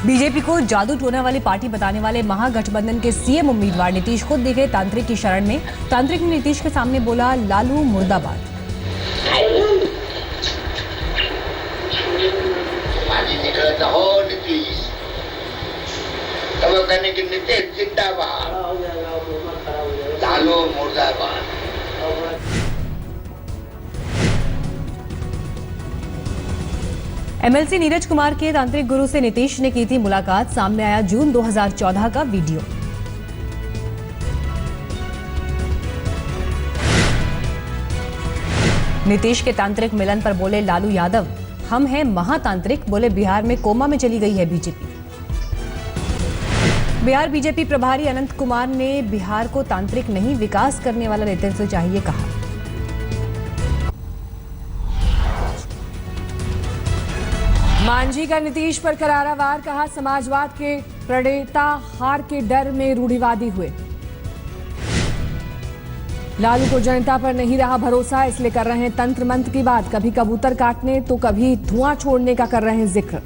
BJP को जादू टोना वाली पार्टी बताने वाले महागठबंधन के सीएम उम्मीदवार नीतीश खुद दिखे तांत्रिक की शरण में। तांत्रिक ने नीतीश के सामने बोला, लालू मुर्दाबाद। नीतीश जिंदाबाद, लालू मुर्दाबाद। एमएलसी नीरज कुमार के तांत्रिक गुरु से नीतीश ने की थी मुलाकात। सामने आया जून 2014 का वीडियो। नीतीश के तांत्रिक मिलन पर बोले लालू यादव, हम हैं महातांत्रिक। बोले बिहार में कोमा में चली गई है बीजेपी। बिहार बीजेपी प्रभारी अनंत कुमार ने बिहार को तांत्रिक नहीं विकास करने वाला नेतृत्व चाहिए कहा। मांझी का नीतीश पर करारा वार, कहा समाजवाद के प्रणेता हार के डर में रूढ़िवादी हुए। लालू को जनता पर नहीं रहा भरोसा, इसलिए कर रहे हैं तंत्र मंत्र की बात। कभी कबूतर काटने तो कभी धुआं छोड़ने का कर रहे हैं जिक्र।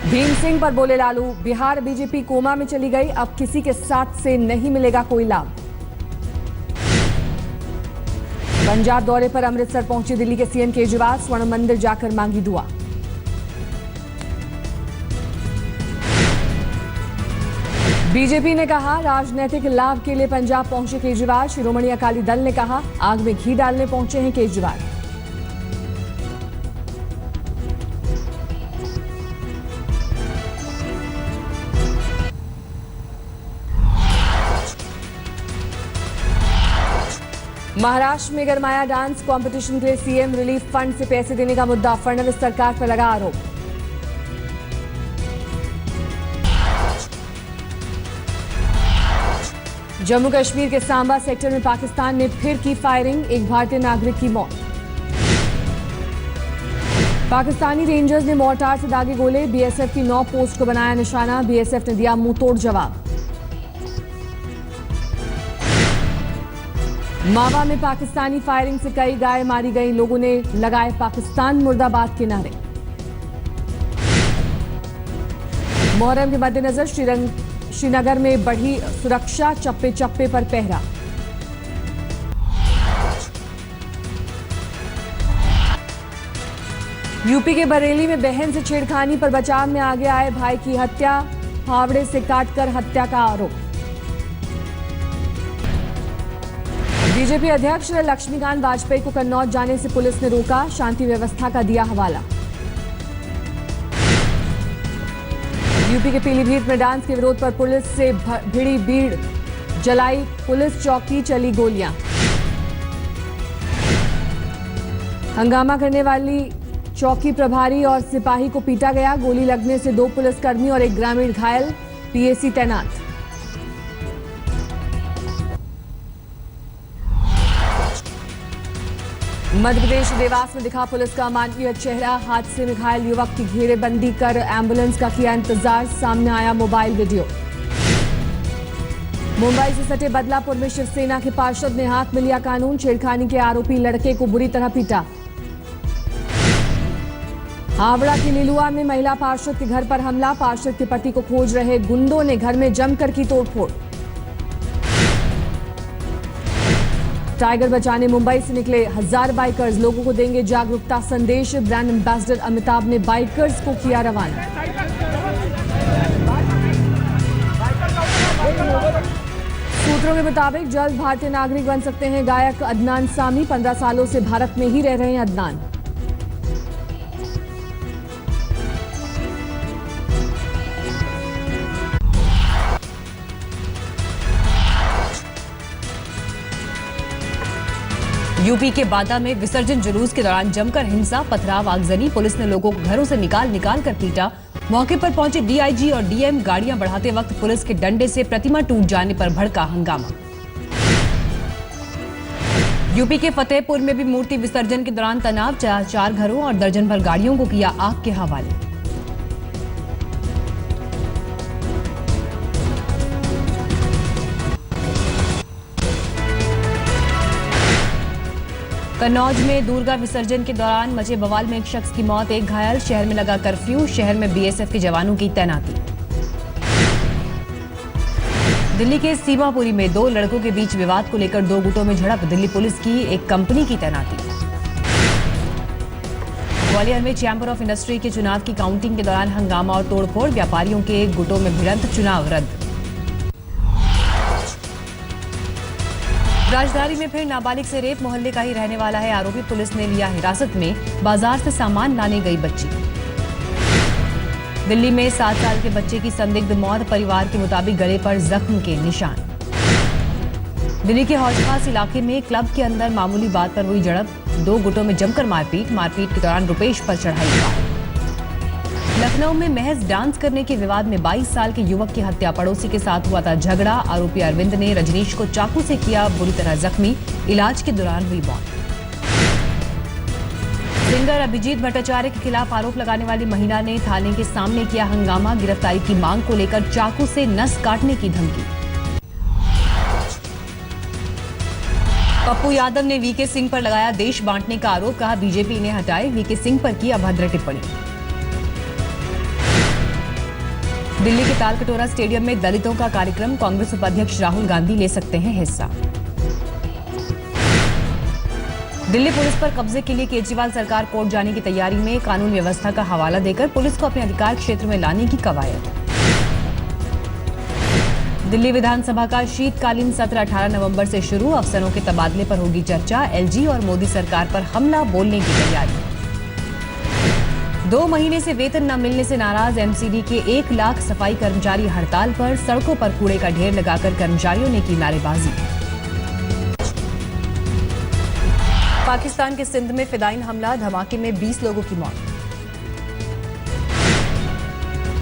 भीम सिंह पर बोले लालू, बिहार बीजेपी कोमा में चली गई, अब किसी के साथ से नहीं मिलेगा कोई लाभ। पंजाब दौरे पर अमृतसर पहुंचे दिल्ली के सीएम केजरीवाल, स्वर्ण मंदिर जाकर मांगी दुआ। बीजेपी ने कहा राजनीतिक लाभ के लिए पंजाब पहुंचे केजरीवाल। शिरोमणि अकाली दल ने कहा आग में घी डालने पहुंचे हैं केजरीवाल। महाराष्ट्र में गरमाया डांस कंपटीशन के लिए सीएम रिलीफ फंड से पैसे देने का मुद्दा। फडणवीस सरकार पर लगा आरोप। जम्मू कश्मीर के सांबा सेक्टर में पाकिस्तान ने फिर की फायरिंग, एक भारतीय नागरिक की मौत। पाकिस्तानी रेंजर्स ने मोर्टार से दागे गोले, बीएसएफ की 9 पोस्ट को बनाया निशाना। बीएसएफ ने दिया मुंहतोड़ जवाब। मावा में पाकिस्तानी फायरिंग से कई गाय मारी गई, लोगों ने लगाए पाकिस्तान मुर्दाबाद के नारे। मुहर्रम के मद्देनजर श्रीनगर में बढ़ी सुरक्षा, चप्पे चप्पे पर पहरा। यूपी के बरेली में बहन से छेड़खानी पर बचाव में आगे आए भाई की हत्या, फावड़े से काटकर हत्या का आरोप। बीजेपी अध्यक्ष लक्ष्मीकांत वाजपेयी को कन्नौज जाने से पुलिस ने रोका, शांति व्यवस्था का दिया हवाला। यूपी के पीलीभीत में डांस के विरोध पर पुलिस से भिड़ी भीड़, जलाई पुलिस चौकी, चली गोलियां। हंगामा करने वाली चौकी प्रभारी और सिपाही को पीटा गया, गोली लगने से 2 पुलिसकर्मी और 1 ग्रामीण घायल, पीएसी तैनात। मध्य प्रदेश देवास में दिखा पुलिस का अमानवीय चेहरा, हादसे में घायल युवक की घेरेबंदी कर एम्बुलेंस का किया इंतजार, सामने आया मोबाइल वीडियो। मुंबई से सटे बदलापुर में शिवसेना के पार्षद ने हाथ में लिया कानून, छेड़खानी के आरोपी लड़के को बुरी तरह पीटा। हावड़ा की लिलुआ में महिला पार्षद के घर पर हमला, पार्षद के पति को खोज रहे गुंडों ने घर में जमकर की तोड़फोड़। टाइगर बचाने मुंबई से निकले 1000 बाइकर्स, लोगों को देंगे जागरूकता संदेश। ब्रांड एम्बेसडर अमिताभ ने बाइकर्स को किया रवाना। सूत्रों के मुताबिक जल्द भारतीय नागरिक बन सकते हैं गायक अदनान सामी। 15 सालों से भारत में ही रह रहे हैं अदनान। यूपी के बादा में विसर्जन जुलूस के दौरान जमकर हिंसा, पथराव, आगजनी। पुलिस ने लोगों को घरों से निकाल कर पीटा। मौके पर पहुंचे डीआईजी और डीएम, गाड़ियां बढ़ाते वक्त पुलिस के डंडे से प्रतिमा टूट जाने पर भड़का हंगामा। यूपी के फतेहपुर में भी मूर्ति विसर्जन के दौरान तनाव, 4 घरों और दर्जन भर गाड़ियों को किया आग के हवाले। कन्नौज में दुर्गा विसर्जन के दौरान मचे बवाल में एक शख्स की मौत, एक घायल। शहर में लगा कर्फ्यू, शहर में बीएसएफ के जवानों की तैनाती। दिल्ली के सीमापुरी में दो लड़कों के बीच विवाद को लेकर दो गुटों में झड़प, दिल्ली पुलिस की एक कंपनी की तैनाती। ग्वालियर में चैंबर ऑफ इंडस्ट्री के चुनाव की काउंटिंग के दौरान हंगामा और तोड़फोड़, व्यापारियों के गुटों में भिड़ंत, चुनाव रद्द। राजधानी में फिर नाबालिग से रेप, मोहल्ले का ही रहने वाला है आरोपी, पुलिस ने लिया हिरासत में, बाजार से सामान लाने गई बच्ची। दिल्ली में 7 साल के बच्चे की संदिग्ध मौत, परिवार के मुताबिक गले पर जख्म के निशान। दिल्ली के हौजखास इलाके में क्लब के अंदर मामूली बात पर हुई झड़प, दो गुटों में जमकर मारपीट के दौरान रुपेश पर चढ़ाई कार। लखनऊ में महज डांस करने के विवाद में 22 साल के युवक की हत्या, पड़ोसी के साथ हुआ था झगड़ा, आरोपी अरविंद ने रजनीश को चाकू से किया बुरी तरह जख्मी, इलाज के दौरान हुई मौत। सिंगर अभिजीत भट्टाचार्य के खिलाफ आरोप लगाने वाली महिला ने थाने के सामने किया हंगामा, गिरफ्तारी की मांग को लेकर चाकू से नस काटने की धमकी। पप्पू यादव ने वीके सिंह पर लगाया देश बांटने का आरोप, कहा बीजेपी ने हटाए, वीके सिंह पर की अभद्र टिप्पणी। दिल्ली के तालकटोरा स्टेडियम में दलितों का कार्यक्रम, कांग्रेस उपाध्यक्ष राहुल गांधी ले सकते हैं हिस्सा। दिल्ली पुलिस पर कब्जे के लिए केजरीवाल सरकार कोर्ट जाने की तैयारी में, कानून व्यवस्था का हवाला देकर पुलिस को अपने अधिकार क्षेत्र में लाने की कवायद। दिल्ली विधानसभा का शीतकालीन सत्र 18 नवंबर से शुरू, अफसरों के तबादले पर होगी चर्चा, एलजी और मोदी सरकार पर हमला बोलने की तैयारी। 2 महीने से वेतन न मिलने से नाराज एमसीडी के 1 लाख सफाई कर्मचारी हड़ताल पर, सड़कों पर कूड़े का ढेर लगाकर कर्मचारियों ने की नारेबाजी। पाकिस्तान के सिंध में फिदाइन हमला, धमाके में 20 लोगों की मौत।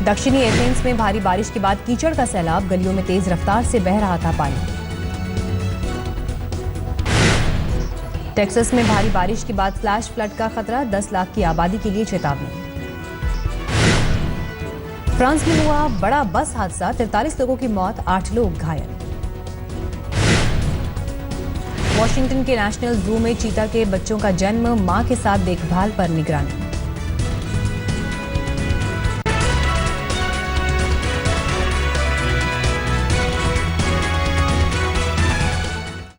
दक्षिणी एथेंस में भारी बारिश के बाद कीचड़ का सैलाब, गलियों में तेज रफ्तार से बह रहा था पानी। टेक्सास में भारी बारिश के बाद फ्लैश फ्लड का खतरा, 10 लाख की आबादी के लिए चेतावनी। फ्रांस में हुआ बड़ा बस हादसा, 43 लोगों की मौत, 8 लोग घायल। वॉशिंगटन के नेशनल जू में चीता के बच्चों का जन्म, मां के साथ देखभाल पर निगरानी।